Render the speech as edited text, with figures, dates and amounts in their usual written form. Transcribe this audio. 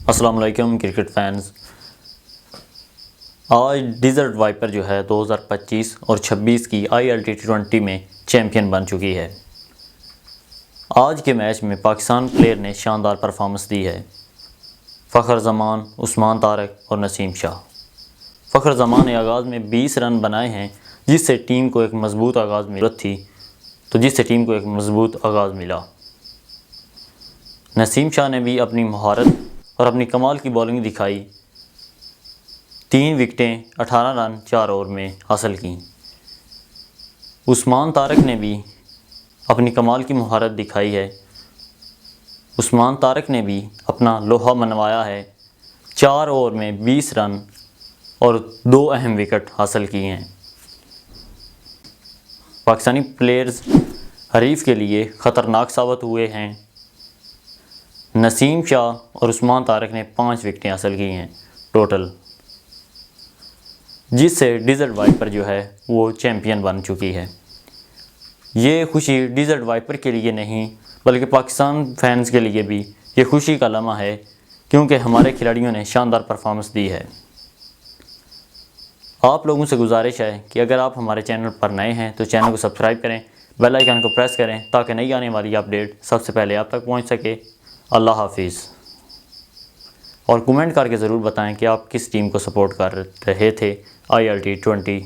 السلام علیکم cricket fans. آج ڈیزرٹ وائپر جو ہے 2025 اور 26 کی IL T20 میں چیمپئن بن چکی ہے۔ آج کے میچ میں پاکستان پلیئر نے شاندار پرفارمنس دی ہے۔ فخر زمان، عثمان طارق اور نسیم شاہ۔ فخر زمان نے آغاز میں 20 رن بنائے ہیں جس سے ٹیم کو ایک مضبوط آغاز ملا۔ نسیم شاہ نے بھی اپنی مہارت اور اپنی کمال کی بولنگ دکھائی، 3 وکٹیں 18 رن 4 اوور میں حاصل کیں۔ عثمان طارق نے بھی اپنی کمال کی مہارت دکھائی ہے، عثمان طارق نے بھی اپنا لوہا منوایا ہے، 4 اوور میں 20 رن اور 2 اہم وکٹ حاصل کیے ہیں۔ پاکستانی پلیئرز حریف کے لیے خطرناک ثابت ہوئے ہیں۔ نسیم شاہ اور عثمان طارق نے 5 وکٹیں حاصل کی ہیں ٹوٹل، جس سے ڈیزرٹ وائپر جو ہے وہ چیمپئن بن چکی ہے۔ یہ خوشی ڈیزرٹ وائپر کے لیے نہیں بلکہ پاکستان فینز کے لیے بھی یہ خوشی کا لمحہ ہے، کیونکہ ہمارے کھلاڑیوں نے شاندار پرفارمنس دی ہے۔ آپ لوگوں سے گزارش ہے کہ اگر آپ ہمارے چینل پر نئے ہیں تو چینل کو سبسکرائب کریں، بیل آئیکن کو پریس کریں تاکہ نئی آنے والی اپڈیٹ سب سے پہلے آپ تک پہنچ سکے۔ اللہ حافظ۔ اور کومنٹ کر کے ضرور بتائیں کہ آپ کس ٹیم کو سپورٹ کر رہے تھے IL T20